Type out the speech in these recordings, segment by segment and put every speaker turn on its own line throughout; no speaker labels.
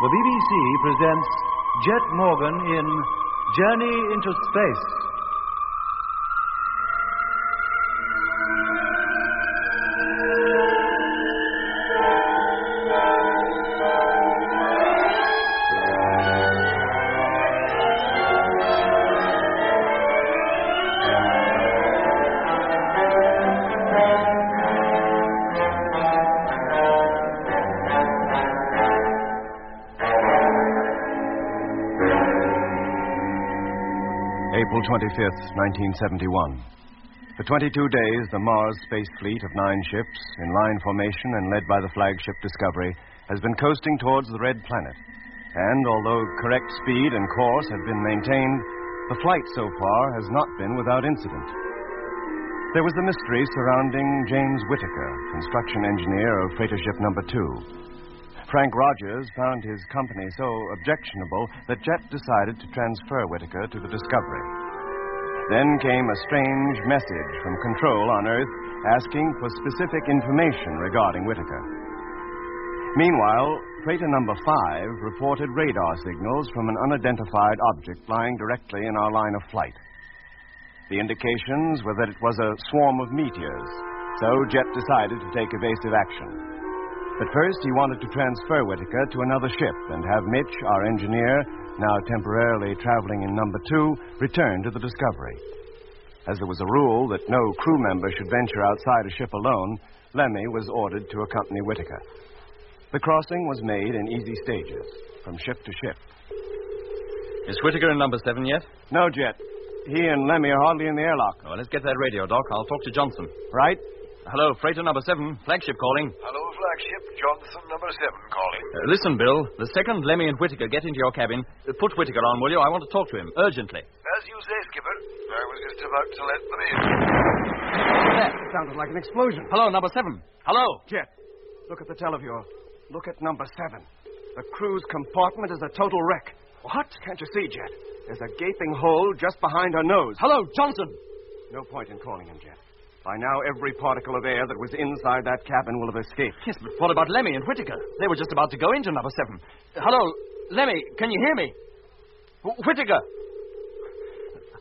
The BBC presents Jet Morgan in Journey into Space.
April 25th, 1971. For 22 days, the Mars Space Fleet of 9 ships, in line formation and led by the flagship Discovery, has been coasting towards the Red Planet. And although correct speed and course have been maintained, the flight so far has not been without incident. There was the mystery surrounding James Whittaker, construction engineer of freighter ship number 2. Frank Rogers found his company so objectionable that Jet decided to transfer Whittaker to the Discovery. Then came a strange message from Control on Earth asking for specific information regarding Whittaker. Meanwhile, freighter number 5 reported radar signals from an unidentified object lying directly in our line of flight. The indications were that it was a swarm of meteors, so Jet decided to take evasive action. But first, he wanted to transfer Whittaker to another ship and have Mitch, our engineer, now temporarily traveling in number 2, return to the Discovery. As there was a rule that no crew member should venture outside a ship alone, Lemmy was ordered to accompany Whittaker. The crossing was made in easy stages, from ship to ship.
Is Whittaker in number 7 yet?
No, Jet. He and Lemmy are hardly in the airlock.
Well, let's get that radio, Doc. I'll talk to Johnson.
Right?
Hello, freighter number 7, flagship calling.
Hello, flagship. Johnson, number 7 calling.
Listen, Bill. The second Lemmy and Whittaker get into your cabin, put Whittaker on, will you? I want to talk to him, urgently.
As you say, Skipper. I was just about to let them in.
That sounded like an explosion.
Hello, number 7. Hello.
Jet, look at the televiewer. Look at number 7. The crew's compartment is a total wreck. What? Can't you see, Jet? There's a gaping hole just behind her nose.
Hello, Johnson.
No point in calling him, Jet. By now, every particle of air that was inside that cabin will have escaped.
Yes, but what about Lemmy and Whittaker? They were just about to go into number 7. Hello, Lemmy, can you hear me? Whittaker!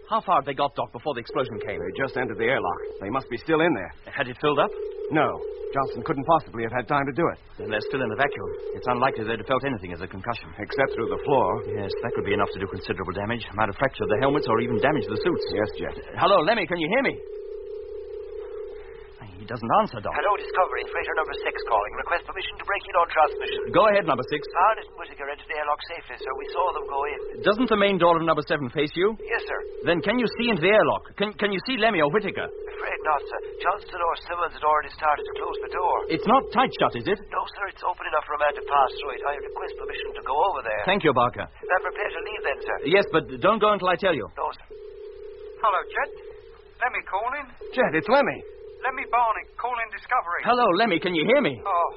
How far had they got, Doc, before the explosion came?
They just entered the airlock. They must be still in there.
Had it filled up?
No. Johnson couldn't possibly have had time to do it.
Then they're still in the vacuum. It's unlikely they'd have felt anything as a concussion.
Except through the floor.
Yes, that would be enough to do considerable damage. Might have fractured the helmets or even damaged the suits.
Yes, Jet.
Hello, Lemmy, can you hear me? He doesn't answer, Doc.
Hello, Discovery. Freighter number 6 calling. Request permission to break in on transmission.
Go ahead, number 6.
Harness and Whittaker entered the airlock safely, sir. We saw them go in.
Doesn't the main door of number 7 face you?
Yes, sir.
Then can you see into the airlock? Can you see Lemmy or Whittaker?
Afraid not, sir. Johnston or Simmons had already started to close the door.
It's not tight shut, is it?
No, sir. It's open enough for a man to pass through it. I request permission to go over there.
Thank you, Barker.
I'm prepared to leave then, sir.
Yes, but don't go until I tell you.
No, sir.
Hello, Jet. Lemmy calling.
Jet, it's Lemmy.
Lemmy Barney, calling Discovery.
Hello, Lemmy, can you hear me?
Oh,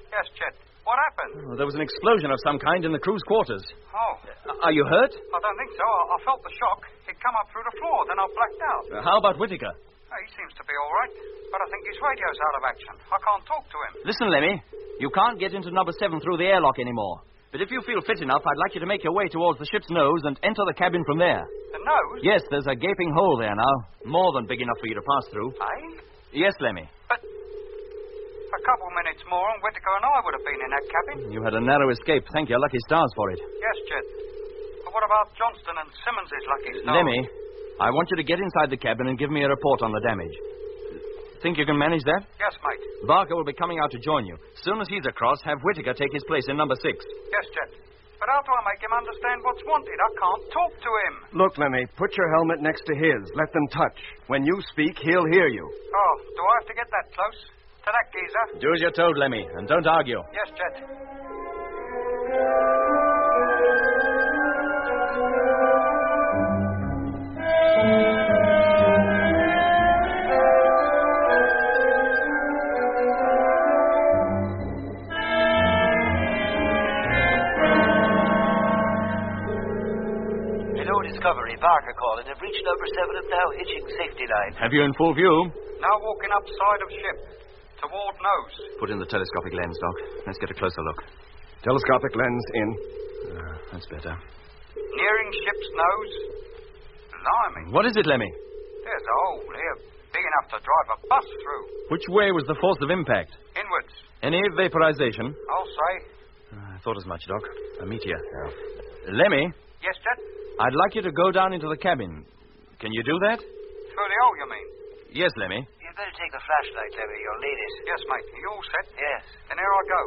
yes, Jet. What happened?
Oh, there was an explosion of some kind in the crew's quarters.
Oh.
Are you hurt?
I don't think so. I felt the shock. It come up through the floor, then I blacked out.
How about Whittaker?
He seems to be all right, but I think his radio's out of action. I can't talk to him.
Listen, Lemmy, you can't get into number 7 through the airlock anymore. But if you feel fit enough, I'd like you to make your way towards the ship's nose and enter the cabin from there.
The nose?
Yes, there's a gaping hole there now. More than big enough for you to pass through.
Aye?
Yes, Lemmy.
But a couple minutes more and Whittaker and I would have been in that cabin.
You had a narrow escape. Thank your lucky stars for it.
Yes, Jet. But what about Johnston and Simmons' lucky stars?
Lemmy, I want you to get inside the cabin and give me a report on the damage. Think you can manage that?
Yes, mate.
Barker will be coming out to join you. As soon as he's across, have Whittaker take his place in number 6.
Yes, Jet. But how do I make him understand what's wanted? I can't talk to him.
Look, Lemmy, put your helmet next to his. Let them touch. When you speak, he'll hear you.
Oh, do I have to get that close? To that geezer?
Do as you're told, Lemmy, and don't argue.
Yes, Jet.
Discovery, Barker calling. Have reached number 7 and now hitching safety line.
Have you in full view?
Now walking up side of ship. Toward nose.
Put in the telescopic lens, Doc. Let's get a closer look.
Telescopic lens in.
That's better.
Nearing ship's nose. Blimey.
What is it, Lemmy?
There's a hole here, big enough to drive a bus through.
Which way was the force of impact?
Inwards.
Any vaporization?
I'll say.
I thought as much, Doc. A meteor. Lemmy,
Yes, Jet?
I'd like you to go down into the cabin. Can you do that?
Through the hole, you mean?
Yes, Lemmy.
You'd better take the flashlight, Lemmy. You'll need it.
Yes, mate. Are you all set?
Yes.
Then here I go.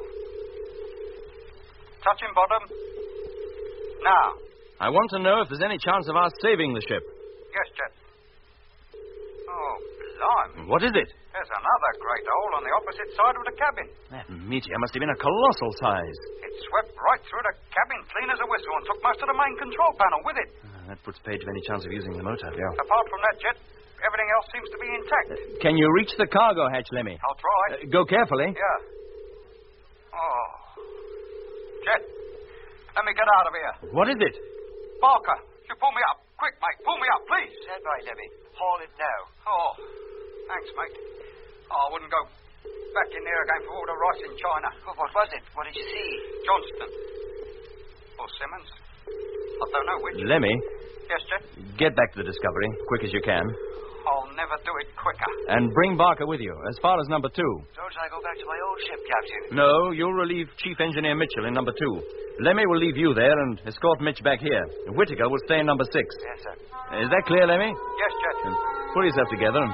Touching bottom. Now.
I want to know if there's any chance of our saving the ship.
Yes, Jet. Oh, blimey.
What is it?
There's another great hole on the opposite side of the cabin.
That meteor must have been a colossal size.
It swept right through the cabin clean as a whistle and took most of the main control panel with it.
That puts Page of any chance of using the motor.
Yeah.
Apart from that, Jet, everything else seems to be intact.
Can you reach the cargo hatch, Lemmy?
I'll try.
Go carefully.
Yeah. Oh. Jet, let me get out of here.
What is it?
Barker, you pull me up. Quick, mate, pull me up, please.
Stand by, Lemmy. Haul it now.
Oh, thanks, mate. Oh, I wouldn't go back in there again for all the rice in China.
Oh, what was it? What did you see?
Johnston. Or Simmons. I don't know which.
Lemmy,
Yes, Jet?
get back to the Discovery, quick as you can.
I'll never do it quicker.
And bring Barker with you, as far as number 2.
Don't I go back to my old ship, Captain?
No, you'll relieve Chief Engineer Mitchell in number 2. Lemmy will leave you there and escort Mitch back here. Whittaker will stay in number 6.
Yes, sir.
Is that clear, Lemmy?
Yes, Jet.
Then pull yourself together and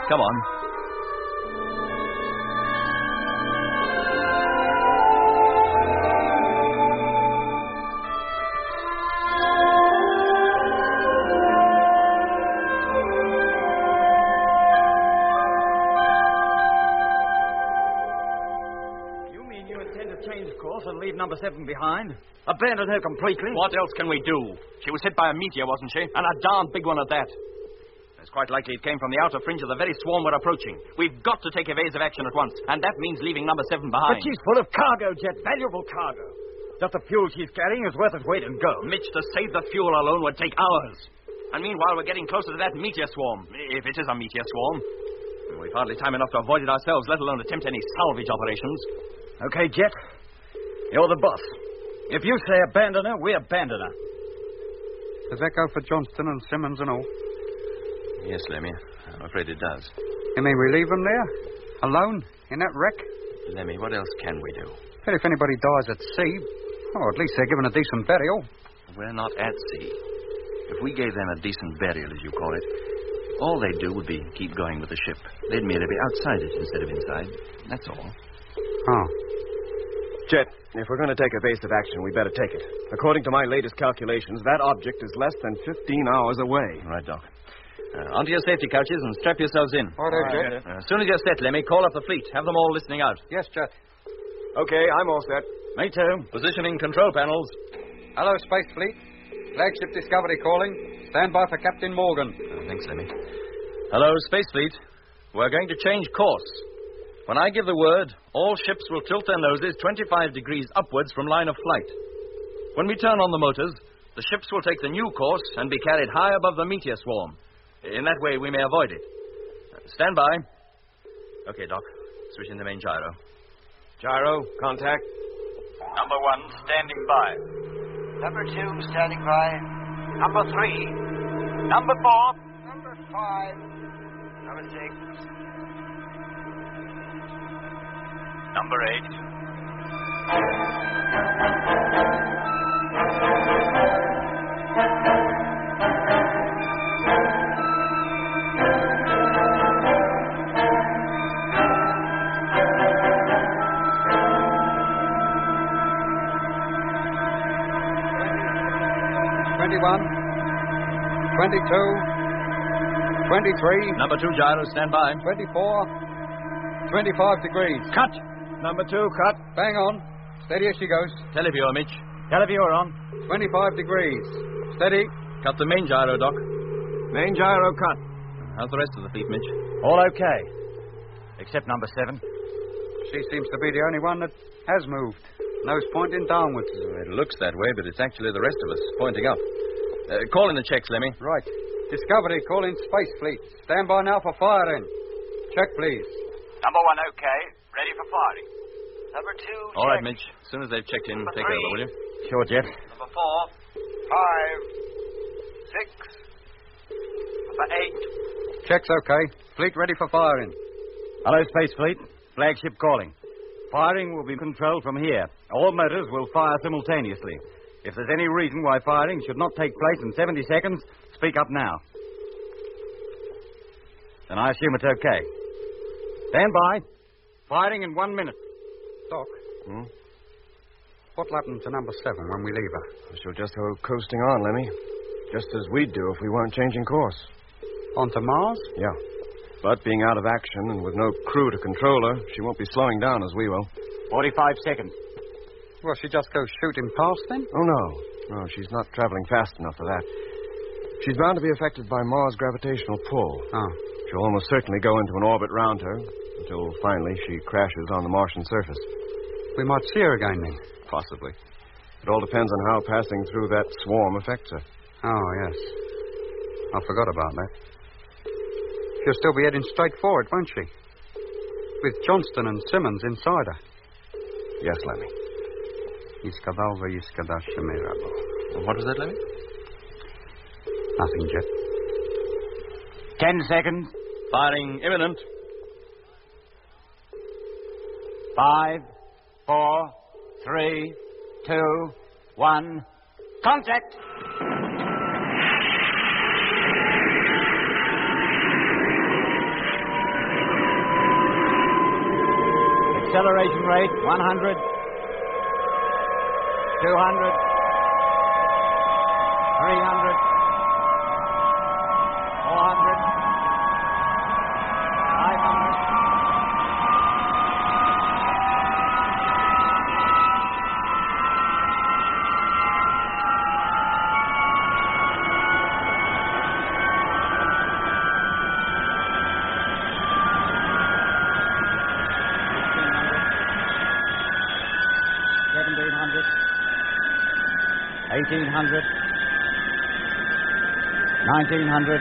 come on.
And leave number 7 behind? Abandon her completely?
What else can we do? She was hit by a meteor, wasn't she? And a darn big one at that. It's quite likely it came from the outer fringe of the very swarm we're approaching. We've got to take evasive action at once, and that means leaving number 7 behind.
But she's full of cargo, Jet. Valuable cargo. Just the fuel she's carrying is worth its weight in gold.
Mitch, to save the fuel alone would take hours. And meanwhile, we're getting closer to that meteor swarm. If it is a meteor swarm. We've hardly time enough to avoid it ourselves, let alone attempt any salvage operations.
Okay, Jet. You're the boss. If you say abandon her, we abandon her.
Does that go for Johnston and Simmons and all?
Yes, Lemmy. I'm afraid it does.
You mean we leave them there? Alone? In that wreck?
Lemmy, what else can we do?
But if anybody dies at sea, oh, at least they're given a decent burial.
We're not at sea. If we gave them a decent burial, as you call it, all they'd do would be keep going with the ship. They'd merely be outside it instead of inside. That's all.
Oh.
Jet, if we're going to take evasive action, we better take it. According to my latest calculations, that object is less than 15 hours away.
Right, Doc. Onto your safety couches and strap yourselves in.
All right, Jet.
As soon as you're set, Lemmy, call up the fleet. Have them all listening out.
Yes, Jet.
Okay, I'm all set.
Me too.
Positioning control panels.
Hello, Space Fleet. Flagship Discovery calling. Stand by for Captain Morgan.
Thanks, Lemmy. Hello, Space Fleet. We're going to change course. When I give the word, all ships will tilt their noses 25 degrees upwards from line of flight. When we turn on the motors, the ships will take the new course and be carried high above the meteor swarm. In that way, we may avoid it. Stand by. Okay, Doc. Switch in the main gyro.
Gyro, contact.
Number 1, standing by.
Number 2, standing by.
Number 3. Number 4.
Number 5. Number 6.
Number
21, 22, 23,
Number 2 gyro, stand by.
24, 25 degrees.
Cut. Number 2, cut.
Bang on. Steady as she goes.
Televiewer, Mitch.
Televiewer on.
25 degrees. Steady.
Cut the main gyro, Doc.
Main gyro cut.
How's the rest of the fleet, Mitch?
All okay. Except number 7.
She seems to be the only one that has moved. Nose pointing downwards.
It looks that way, but it's actually the rest of us pointing up. Call in the checks, Lemmy.
Right. Discovery calling Space Fleet. Stand by now for firing. Check, please.
Number 1, okay. Ready for firing.
Number 2, check.
All right, Mitch. As soon as they've checked in,
Number
take
3.
over, will you?
Sure, Jet.
Number 4.
5, 6.
Number 8.
Check's okay. Fleet ready for firing.
Hello, Space Fleet. Flagship calling. Firing will be controlled from here. All motors will fire simultaneously. If there's any reason why firing should not take place in 70 seconds, speak up now. Then I assume it's okay. Stand by. Firing in 1 minute.
Doc, what'll happen to number 7 when we leave her?
She'll just go coasting on, Lemmy. Just as we'd do if we weren't changing course.
On to Mars?
Yeah. But being out of action and with no crew to control her, she won't be slowing down as we will.
45 seconds.
Will she just go shooting past then?
Oh, no. No, she's not traveling fast enough for that. She's bound to be affected by Mars' gravitational pull.
Oh.
She'll almost certainly go into an orbit round her until finally she crashes on the Martian surface.
We might see her again then.
Possibly. It all depends on how passing through that swarm affects her.
Oh, yes. I forgot about that. She'll still be heading straight forward, won't she? With Johnston and Simmons inside her.
Yes, Lemmy.
Iskadalva, Iskadashamirabo.
What was that, Lemmy?
Nothing, Jet.
10 seconds.
Firing imminent.
5, 4, 3, 2, 1. Contact! Acceleration rate 100, 200, 300, 400, 500. $1,800, 1,900,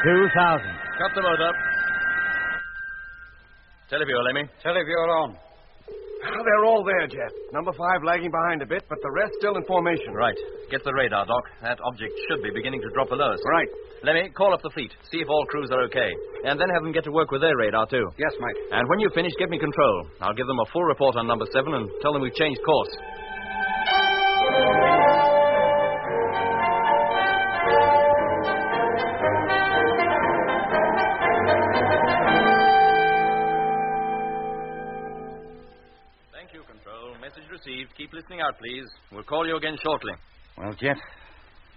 2,000.
Cut the motor. Televiewer, Lemmy.
Televiewer on.
They're all there, Jet. Number 5 lagging behind a bit, but the rest still in formation.
Right. Get the radar, Doc. That object should be beginning to drop below us.
Right.
Lemmy, call up the fleet. See if all crews are okay. And then have them get to work with their radar, too.
Yes, mate.
And when you finish, give me control. I'll give them a full report on number 7 and tell them we've changed course. Thank you, Control. Message received. Keep listening out, please. We'll call you again shortly.
Well, Jet,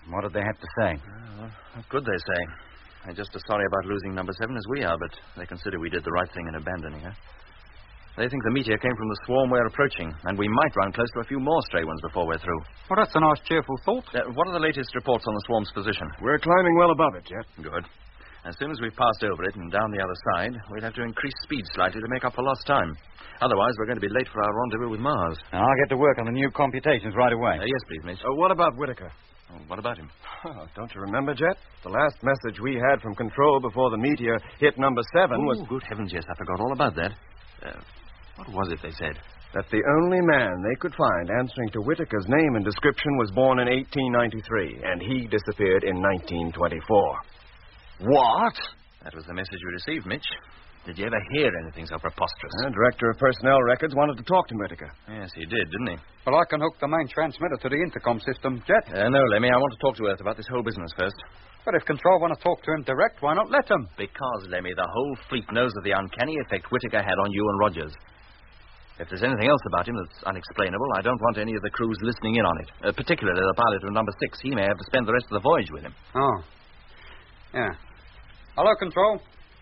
what did they have to say?
What could they say? They're just as sorry about losing number 7 as we are, but they consider we did the right thing in abandoning her. They think the meteor came from the swarm we're approaching, and we might run close to a few more stray ones before we're through.
Well, that's a nice, cheerful thought.
What are the latest reports on the swarm's position?
We're climbing well above it, Jet.
Good. As soon as we've passed over it and down the other side, we'll have to increase speed slightly to make up for lost time. Otherwise, we're going to be late for our rendezvous with Mars.
And I'll get to work on the new computations right away.
Yes, please, Mitch.
What about Whitaker?
Oh, what about him?
Don't you remember, Jet? The last message we had from Control before the meteor hit number 7 was...
Good heavens, yes, I forgot all about that. What was it they said?
that the only man they could find answering to Whitaker's name and description was born in 1893, and he disappeared in 1924.
What? That was the message we received, Mitch. Did you ever hear anything so preposterous?
The director of personnel records wanted to talk to Whitaker.
Yes, he did, didn't he?
Well, I can hook the main transmitter to the intercom system, Jet.
No, Lemmy, I want to talk to Earth about this whole business first.
But if Control want to talk to him direct, why not let him?
Because, Lemmy, the whole fleet knows of the uncanny effect Whitaker had on you and Rogers. If there's anything else about him that's unexplainable, I don't want any of the crews listening in on it. Particularly the pilot of number 6. He may have to spend the rest of the voyage with him.
Oh. Yeah. Hello, Control.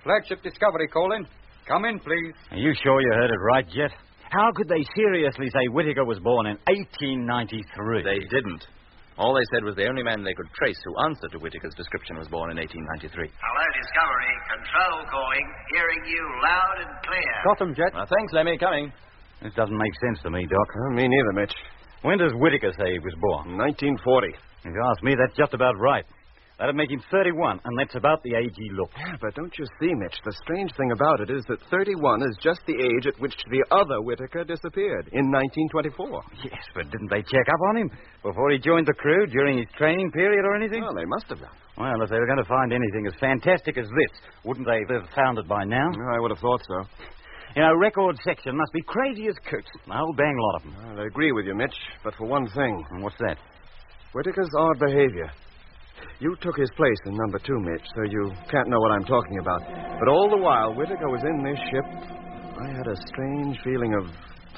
Flagship Discovery calling. Come in, please.
Are you sure you heard it right, Jet? How could they seriously say Whitaker was born in 1893?
They didn't. All they said was the only man they could trace who answered to Whitaker's description was born in 1893.
Hello, Discovery. Control calling. Hearing you loud and clear.
Got him, Jet.
Thanks, Lemmy. Coming.
This doesn't make sense to me, Doc.
Me neither, Mitch.
When does Whitaker say he was born?
1940.
If you ask me, that's just about right. That'd make him 31, and that's about the age he looked.
Yeah, but don't you see, Mitch, the strange thing about it is that 31 is just the age at which the other Whittaker disappeared, in 1924.
Yes, but didn't they check up on him before he joined the crew during his training period or anything?
Well, they must have done.
Well, if they were going to find anything as fantastic as this, wouldn't they have found it by now?
I would have thought so.
You know, record section must be crazy as coots. The whole bang lot of them.
Well, I agree with you, Mitch, but for one thing.
And what's that?
Whittaker's odd behavior. You took his place in number 2, Mitch, so you can't know what I'm talking about. But all the while Whittaker was in this ship, I had a strange feeling of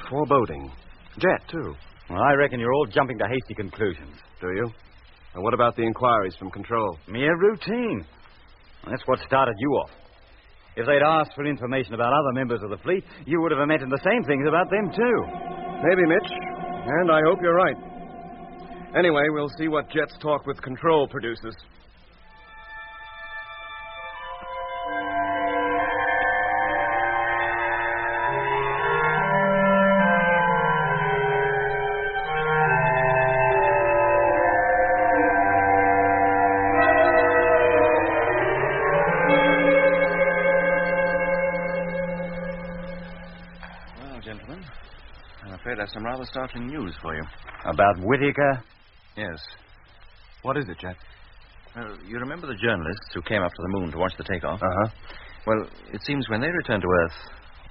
foreboding. Jet, too.
Well, I reckon you're all jumping to hasty conclusions.
Do you? And what about the inquiries from Control?
Mere routine. Well, that's what started you off. If they'd asked for information about other members of the fleet, you would have imagined the same things about them, too.
Maybe, Mitch. And I hope you're right. Anyway, we'll see what Jet's talk with Control produces.
Well, gentlemen, I'm afraid I have some rather startling news for you.
About Whittaker?
Yes.
What is it, Jet?
Well, you remember the journalists who came up to the moon to watch the takeoff?
Uh-huh.
Well, it seems when they returned to Earth,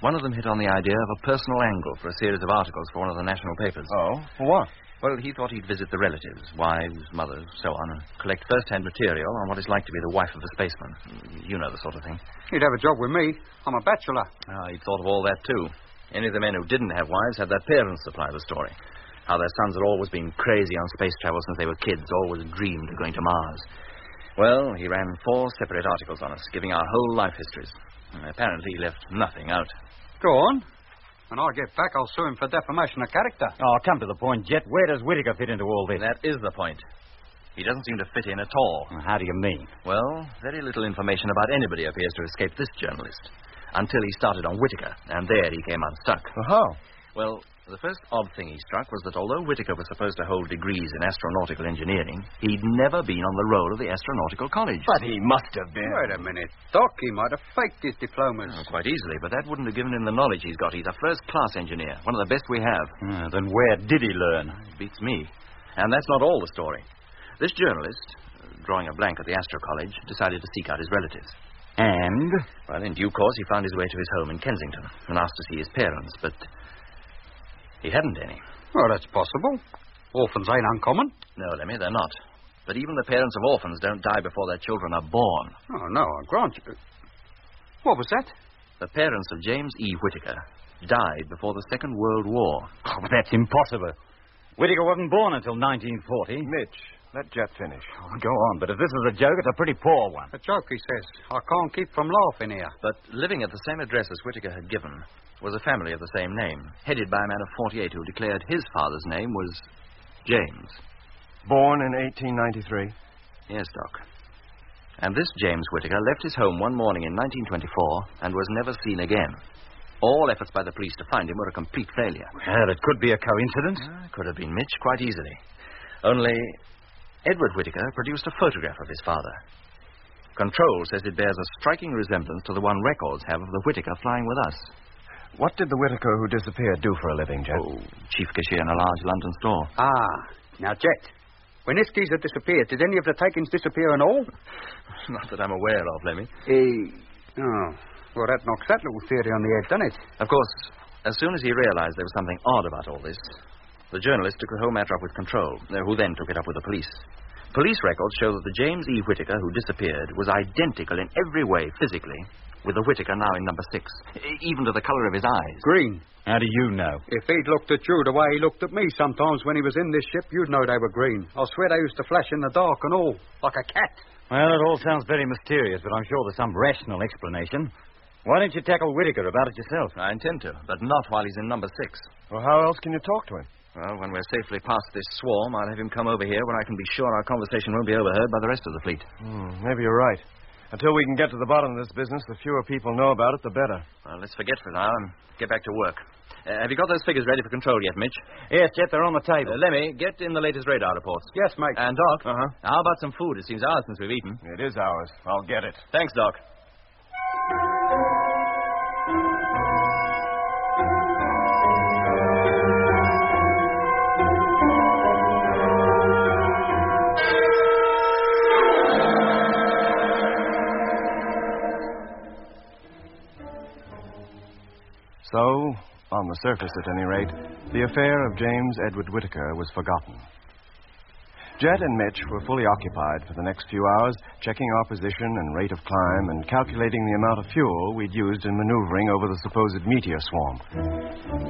one of them hit on the idea of a personal angle for a series of articles for one of the national papers.
Oh? For what?
Well, he thought he'd visit the relatives, wives, mothers, so on, and collect first-hand material on what it's like to be the wife of a spaceman. You know the sort of thing.
He'd have a job with me. I'm a bachelor.
He'd thought of all that, too. Any of the men who didn't have wives had their parents supply the story. How their sons had always been crazy on space travel since they were kids, always dreamed of going to Mars. Well, he ran 4 separate articles on us, giving our whole life histories. And apparently he left nothing out.
Go on. When I get back, I'll sue him for defamation of character.
Oh, come to the point, Jet. Where does Whittaker fit into all this?
That is the point. He doesn't seem to fit in at all.
How do you mean?
Well, very little information about anybody appears to escape this journalist. Until he started on Whittaker, and there he came unstuck.
Well, how?
Well, the first odd thing he struck was that although Whittaker was supposed to hold degrees in astronautical engineering, he'd never been on the roll of the Astronautical College.
But he must have been.
Wait a minute, Doc. He might have faked his diplomas.
Oh, quite easily, but that wouldn't have given him the knowledge he's got. He's a first-class engineer, one of the best we have.
Then where did he learn?
It beats me. And that's not all the story. This journalist, drawing a blank at the Astro College, decided to seek out his relatives.
And?
Well, in due course, he found his way to his home in Kensington and asked to see his parents, but he hadn't any.
Well, that's possible. Orphans ain't uncommon.
No, Lemmy, they're not. But even the parents of orphans don't die before their children are born.
Oh, no, I grant you. What was that?
The parents of James E. Whittaker died before the Second World War.
Oh, but that's impossible. Whittaker wasn't born until 1940.
Mitch, let Jet finish.
Oh, go on, but if this is a joke, it's a pretty poor one.
A joke, he says. I can't keep from laughing here.
But living at the same address as Whittaker had given was a family of the same name, headed by a man of 48 who declared his father's name was James.
Born in 1893?
Yes, Doc. And this James Whittaker left his home one morning in 1924 and was never seen again. All efforts by the police to find him were a complete failure.
Well, it could be a coincidence.
Could have been Mitch, quite easily. Only Edward Whittaker produced a photograph of his father. Control says it bears a striking resemblance to the one records have of the Whittaker flying with us.
What did the Whittaker who disappeared do for a living, Jet?
Oh, chief cashier in a large London store.
Ah, now, Jet, when this geezer disappeared, did any of the takings disappear and all?
Not that I'm aware of, Lemmy.
Oh, well, that knocks that little theory on the head, doesn't it?
Of course, as soon as he realized there was something odd about all this, the journalist took the whole matter up with Control, who then took it up with the police. Police records show that the James E. Whittaker who disappeared was identical in every way, physically, with the Whittaker now in number 6, even to the color of his eyes.
Green.
How do you know?
If he'd looked at you the way he looked at me sometimes when he was in this ship, you'd know they were green. I'll swear they used to flash in the dark and all, like a cat.
Well, it all sounds very mysterious, but I'm sure there's some rational explanation. Why don't you tackle Whittaker about it yourself?
I intend to, but not while he's in number 6.
Well, how else can you talk to him?
Well, when we're safely past this swarm, I'll have him come over here where I can be sure our conversation won't be overheard by the rest of the fleet.
Maybe you're right. Until we can get to the bottom of this business, the fewer people know about it, the better.
Well, let's forget for now and get back to work. Have you got those figures ready for control yet, Mitch?
Yes, Jet, they're on the table.
Lemmy, get in the latest radar reports.
Yes, mate.
And, Doc,
Uh-huh.
how about some food? It seems hours since we've eaten.
It is ours. I'll get it.
Thanks, Doc.
So, on the surface at any rate, the affair of James Edward Whittaker was forgotten. Jet and Mitch were fully occupied for the next few hours, checking our position and rate of climb and calculating the amount of fuel we'd used in maneuvering over the supposed meteor swarm.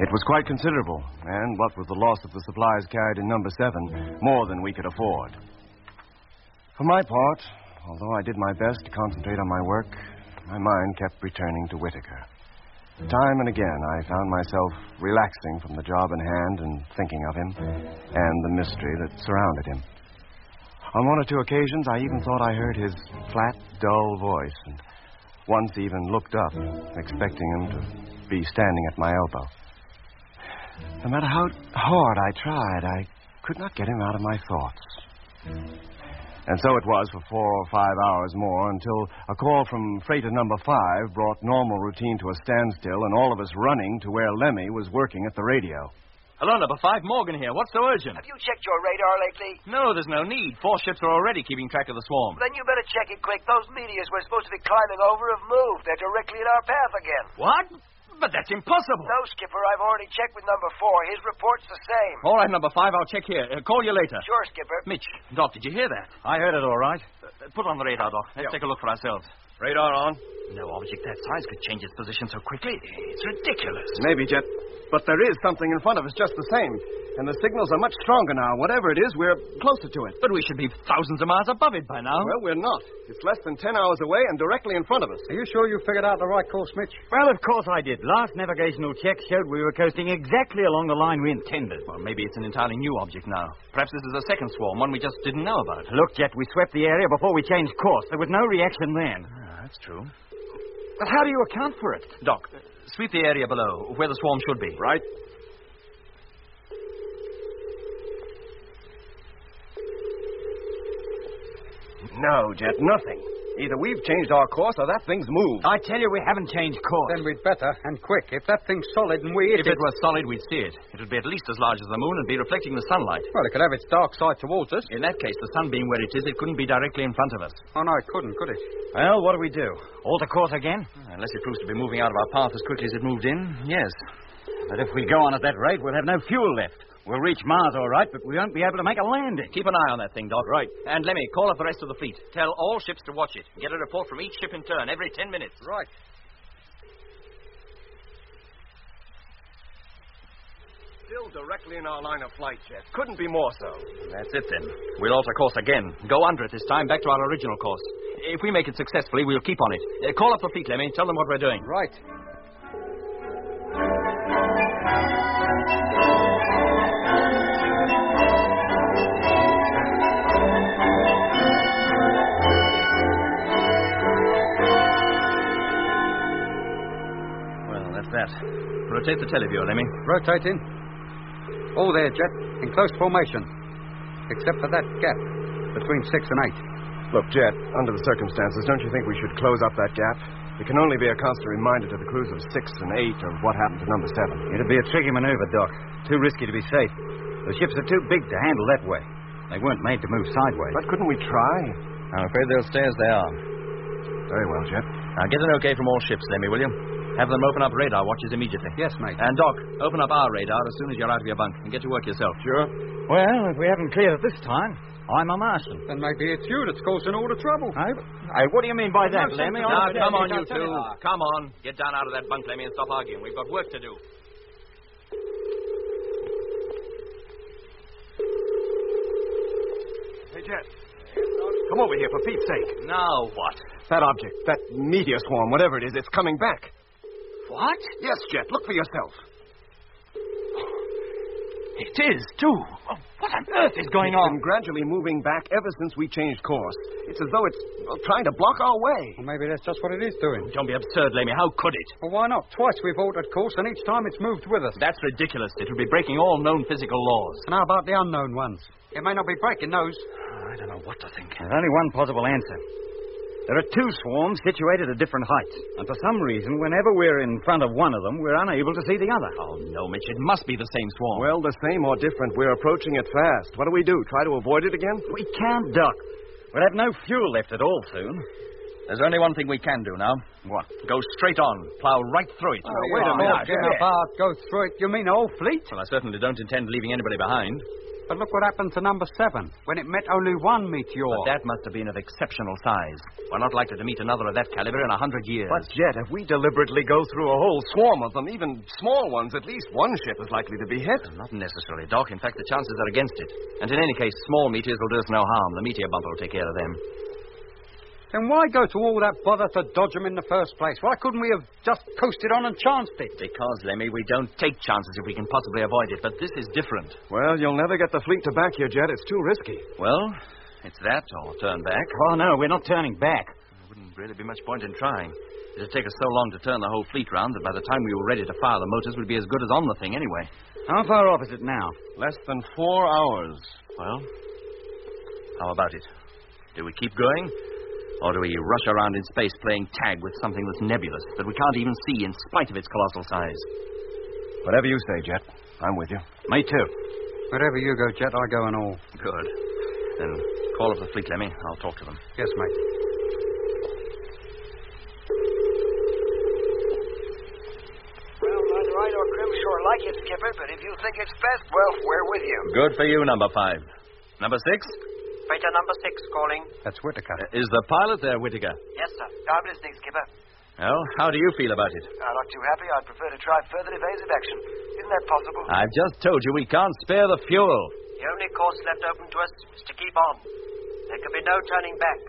It was quite considerable, and what with the loss of the supplies carried in number 7, more than we could afford. For my part, although I did my best to concentrate on my work, my mind kept returning to Whittaker. Time and again, I found myself relaxing from the job in hand and thinking of him and the mystery that surrounded him. On one or two occasions, I even thought I heard his flat, dull voice, and once even looked up, expecting him to be standing at my elbow. No matter how hard I tried, I could not get him out of my thoughts. And so it was for 4 or 5 hours more until a call from freighter number 5 brought normal routine to a standstill and all of us running to where Lemmy was working at the radio.
Hello, number 5, Morgan here. What's so urgent?
Have you checked your radar lately?
No, there's no need. 4 ships are already keeping track of the swarm.
Then you better check it quick. Those meteors we're supposed to be climbing over have moved. They're directly in our path again.
What? But that's impossible.
No, Skipper. I've already checked with number 4. His report's the same.
All right, number 5, I'll check here. Call you later.
Sure, Skipper.
Mitch, Doc, did you hear that?
I heard it all right.
Put on the radar, Doc. Let's take a look for ourselves.
Radar on?
No object that size could change its position so quickly. It's ridiculous.
Maybe, Jet. But there is something in front of us just the same. And the signals are much stronger now. Whatever it is, we're closer to it.
But we should be thousands of miles above it by now.
Well, we're not. It's less than 10 hours away and directly in front of us.
Are you sure you figured out the right course, Mitch?
Well, of course I did. Last navigational check showed we were coasting exactly along the line we intended.
Well, maybe it's an entirely new object now. Perhaps this is a second swarm, one we just didn't know about.
Look, Jet, we swept the area before we changed course. There was no reaction then.
That's true.
But how do you account for it?
Doc, sweep the area below, where the swarm should be.
Right. No, Jet, nothing. Either we've changed our course or that thing's moved.
I tell you, we haven't changed course.
Then we'd better, and quick. If that thing's solid and we hit
If it was solid, we'd see it. It would be at least as large as the moon and be reflecting the sunlight.
Well, it could have its dark side towards us.
In that case, the sun being where it is, it couldn't be directly in front of us.
Oh, no, it couldn't, could it?
Well, what do we do? Alter course again?
Unless it proves to be moving out of our path as quickly as it moved in, yes.
But if we go on at that rate, we'll have no fuel left. We'll reach Mars all right, but we won't be able to make a landing.
Keep an eye on that thing, Doc.
Right.
And Lemmy, call up the rest of the fleet. Tell all ships to watch it. Get a report from each ship in turn every 10 minutes.
Right.
Still directly in our line of flight, Jet. Couldn't be more so.
That's it, then. We'll alter course again. Go under it this time, back to our original course. If we make it successfully, we'll keep on it. Call up the fleet, Lemmy. Tell them what we're doing.
Right.
That. Rotate the televiewer, Lemmy.
Rotating. Oh, there, Jet. In close formation. Except for that gap between 6 and 8.
Look, Jet, under the circumstances, don't you think we should close up that gap? It can only be a constant reminder to the crews of 6 and 8 of what happened to number 7.
It'd be a tricky maneuver, Doc. Too risky to be safe. The ships are too big to handle that way. They weren't made to move sideways.
But couldn't we try?
I'm afraid they'll stay as they are.
Very well, Jet.
Now, get an okay from all ships, Lemmy, will you? Have them open up radar watches immediately.
Yes, mate.
And, Doc, open up our radar as soon as you're out of your bunk and get to work yourself.
Sure.
Well, if we haven't cleared it this time, I'm a Martian.
Then maybe it's you that's causing all the trouble.
What do you mean by that, Lemmy?
Now, come on, you two. Come on. Get down out of that bunk, Lemmy, and stop arguing. We've got work to do.
Hey, Jet. Come over here, for Pete's sake.
Now what?
That object, that meteor swarm, whatever it is, it's coming back.
What?
Yes, Jet. Look for yourself.
It is, too. Oh, What on earth is going
It's
on?
been gradually moving back ever since we changed course. It's as though it's trying to block our way.
Well, maybe that's just what it is doing.
Don't be absurd, Lemmy. How could it?
Well, why not? Twice we've altered course, and each time it's moved with us.
That's ridiculous. It would be breaking all known physical laws.
And how about the unknown ones? It may not be breaking those.
I don't know what to think.
There's only one possible answer. There are two swarms situated at different heights, and for some reason, whenever we're in front of one of them, we're unable to see the other.
Oh, no, Mitch. It must be the same swarm.
Well, the same or different. We're approaching it fast. What do we do? Try to avoid it again?
We can't duck. We'll have no fuel left at all soon.
There's only one thing we can do now.
What?
Go straight on. Plow right through it.
Wait a minute. About go through it. You mean the whole fleet?
Well, I certainly don't intend leaving anybody behind.
But look what happened to number 7, when it met only one meteor.
But that must have been of exceptional size. We're not likely to meet another of that caliber in 100 years.
But, Jet, if we deliberately go through a whole swarm of them, even small ones, at least one ship is likely to be hit.
Not necessarily, Doc. In fact, the chances are against it. And in any case, small meteors will do us no harm. The meteor bumper will take care of them.
Then why go to all that bother to dodge them in the first place? Why couldn't we have just coasted on and chanced it?
Because, Lemmy, we don't take chances if we can possibly avoid it. But this is different.
Well, you'll never get the fleet to back you, Jet. It's too risky.
Well, it's that or turn back.
Oh, no, we're not turning back.
There wouldn't really be much point in trying. It'd take us so long to turn the whole fleet round that by the time we were ready to fire, the motors would be as good as on the thing anyway.
How far off is it now?
Less than 4 hours.
Well, how about it? Do we keep going? Or do we rush around in space playing tag with something that's nebulous, that we can't even see in spite of its colossal size?
Whatever you say, Jet. I'm with you.
Me too.
Wherever you go, Jet, I go and all.
Good. Then call up the fleet, Lemmy. I'll talk to them.
Yes, mate.
Well, neither I nor Grim sure like it, Skipper, but if you think it's best, well, we're with you.
Good for you, number 5. Number 6?
Freighter number 6 calling.
That's Whittaker.
Is the pilot there, Whittaker?
Yes, sir. I'm listening, Skipper.
Well, how do you feel about it?
Not too happy. I'd prefer to try further evasive action. Isn't that possible?
I've just told you we can't spare the fuel.
The only course left open to us is to keep on. There can be no turning back.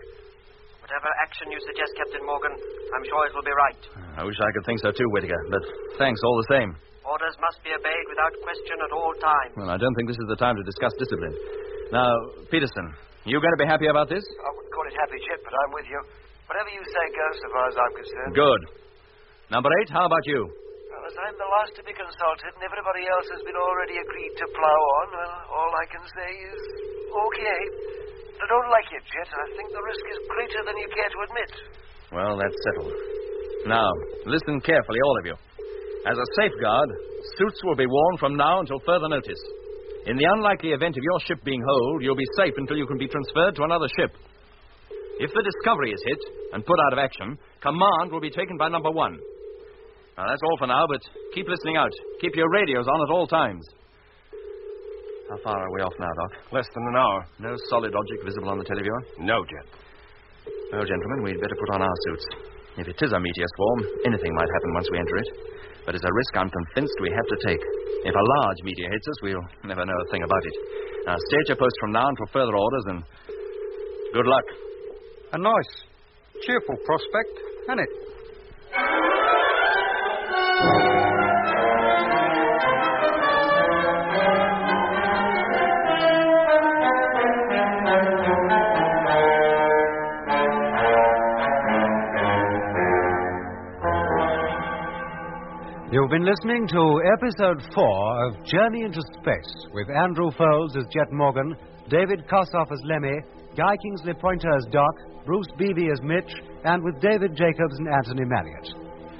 Whatever action you suggest, Captain Morgan, I'm sure it will be right.
I wish I could think so too, Whittaker, but thanks all the same.
Orders must be obeyed without question at all times.
Well, I don't think this is the time to discuss discipline. Now, Peterson, you going to be happy about this?
I wouldn't call it happy, Chip, but I'm with you. Whatever you say goes, so far as I'm concerned.
Good. Number 8, how about you?
Well, as I'm the last to be consulted and everybody else has been already agreed to plow on, well, all I can say is, okay. I don't like it, Jet. I think the risk is greater than you care to admit.
Well, that's settled. Now, listen carefully, all of you. As a safeguard, suits will be worn from now until further notice. In the unlikely event of your ship being holed, you'll be safe until you can be transferred to another ship. If the Discovery is hit and put out of action, command will be taken by number 1. Now, that's all for now, but keep listening out. Keep your radios on at all times. How far are we off now, Doc?
Less than an hour.
No solid object visible on the televiewer?
No, Jet.
Well, gentlemen, we'd better put on our suits. If it is a meteor swarm, anything might happen once we enter it. But it's a risk I'm convinced we have to take. If a large meteor hits us, we'll never know a thing about it. Now, stay at your post from now until further orders, and good luck.
A nice, cheerful prospect, isn't it?
You've been listening to Episode 4 of Journey into Space with Andrew Foles as Jet Morgan, David Kossoff as Lemmy, Guy Kingsley Pointer as Doc, Bruce Beebe as Mitch, and with David Jacobs and Anthony Marriott.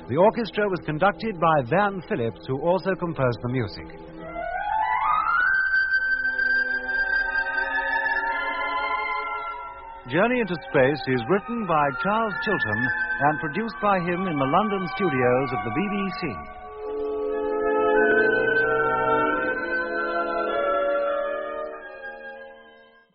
The orchestra was conducted by Van Phillips, who also composed the music. Journey into Space is written by Charles Chilton and produced by him in the London studios of the BBC.